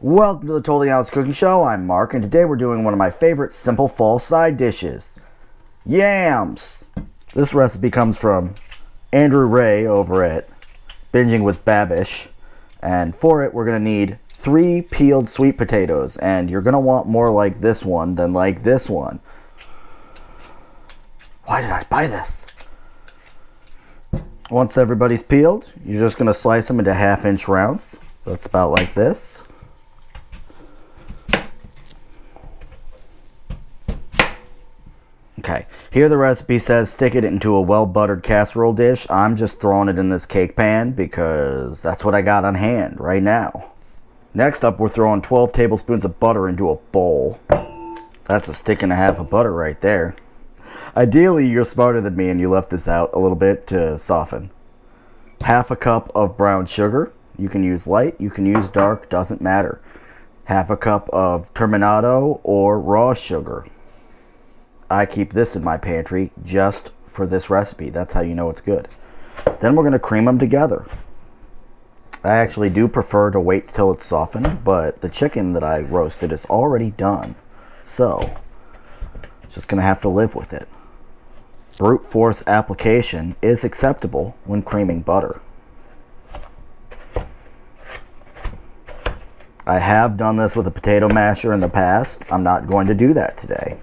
Welcome to the Totally Honest Cooking Show. I'm Mark, and today we're doing one of my favorite simple fall side dishes, yams. This recipe comes from Andrew Ray over at Binging with Babish, and for it we're going to need 3 peeled sweet potatoes, and you're going to want more like this one than like this one. Why did I buy this? Once everybody's peeled, you're just going to slice them into 1/2-inch rounds. That's about like this. Okay, here the recipe says stick it into a well-buttered casserole dish. I'm just throwing it in this cake pan because that's what I got on hand right now. Next up, we're throwing 12 tablespoons of butter into a bowl. That's a stick and a half of butter right there. Ideally, you're smarter than me and you left this out a little bit to soften. 1/2 cup of brown sugar. You can use light, you can use dark, doesn't matter. 1/2 cup of terminato or raw sugar. I keep this in my pantry just for this recipe. That's how you know it's good. Then we're going to cream them together. I actually do prefer to wait till it's softened, but the chicken that I roasted is already done. So, just going to have to live with it. Brute force application is acceptable when creaming butter. I have done this with a potato masher in the past. I'm not going to do that today.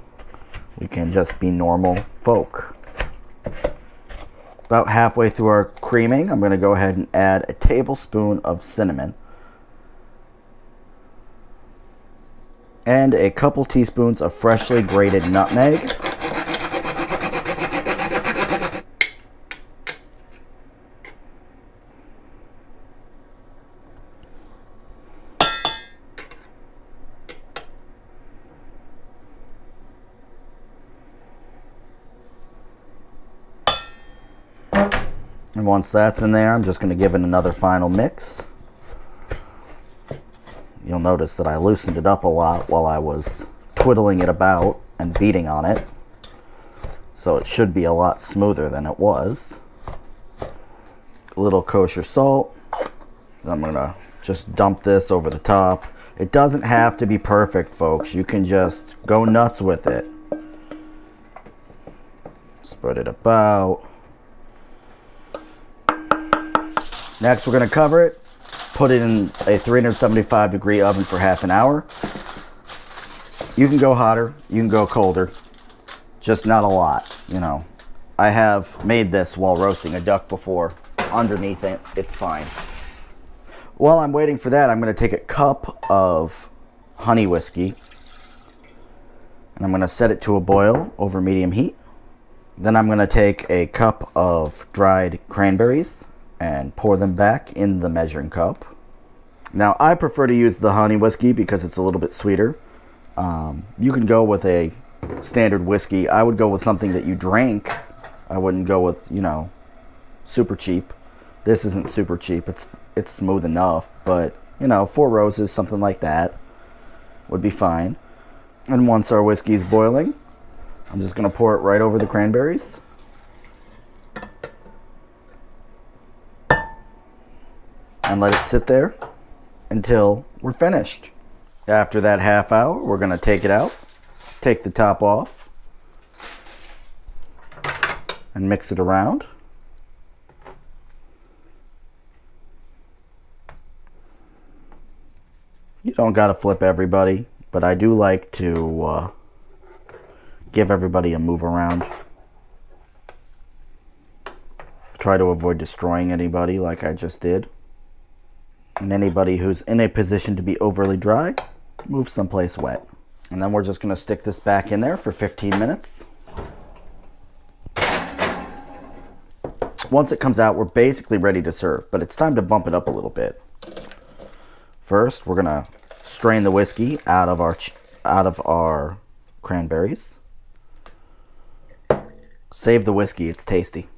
We can just be normal folk. About halfway through our creaming, I'm going to go ahead and add a tablespoon of cinnamon and a couple teaspoons of freshly grated nutmeg. And once that's in there, I'm just going to give it another final mix. You'll notice that I loosened it up a lot while I was twiddling it about and beating on it. So it should be a lot smoother than it was. A little kosher salt. I'm going to just dump this over the top. It doesn't have to be perfect, folks. You can just go nuts with it. Spread it about. Next, we're going to cover it, put it in a 375-degree oven for 1/2 hour. You can go hotter, you can go colder, just not a lot, you know. I have made this while roasting a duck before. Underneath it, it's fine. While I'm waiting for that, I'm going to take a cup of honey whiskey, and I'm going to set it to a boil over medium heat. Then I'm going to take a cup of dried cranberries and pour them back in the measuring cup. Now, I prefer to use the honey whiskey because it's a little bit sweeter. You can go with a standard whiskey. I would go with something that you drank. I wouldn't go with, you know, super cheap. This isn't super cheap. It's smooth enough, but, you know, 4 Roses, something like that would be fine. And once our whiskey is boiling, I'm just going to pour it right over the cranberries. And let it sit there until we're finished. After that 1/2 hour, we're going to take it out, take the top off, and mix it around. You don't got to flip everybody, but I do like to give everybody a move around. Try to avoid destroying anybody like I just did. And anybody who's in a position to be overly dry, move someplace wet. And then we're just going to stick this back in there for 15 minutes. Once it comes out, we're basically ready to serve, but it's time to bump it up a little bit. First, we're going to strain the whiskey out of our cranberries. Save the whiskey, it's tasty.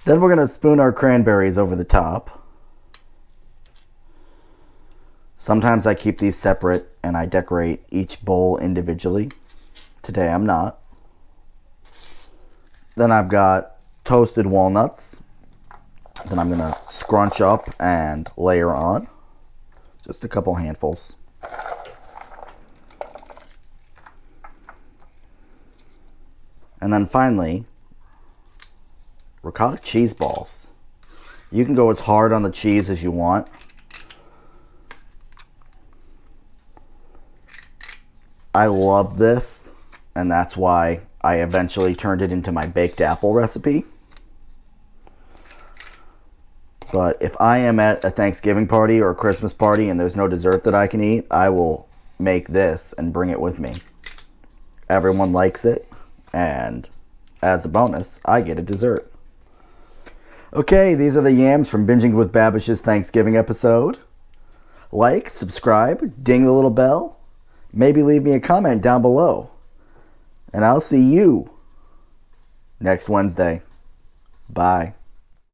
Then we're going to spoon our cranberries over the top. Sometimes I keep these separate and I decorate each bowl individually. Today I'm not. Then I've got toasted walnuts. Then I'm going to scrunch up and layer on. Just a couple handfuls. And then finally, ricotta cheese balls. You can go as hard on the cheese as you want. I love this, and that's why I eventually turned it into my baked apple recipe. But if I am at a Thanksgiving party or a Christmas party and there's no dessert that I can eat, I will make this and bring it with me. Everyone likes it, and as a bonus, I get a dessert. Okay, these are the yams from Binging with Babish's Thanksgiving episode. Like, subscribe, ding the little bell, maybe leave me a comment down below. And I'll see you next Wednesday. Bye.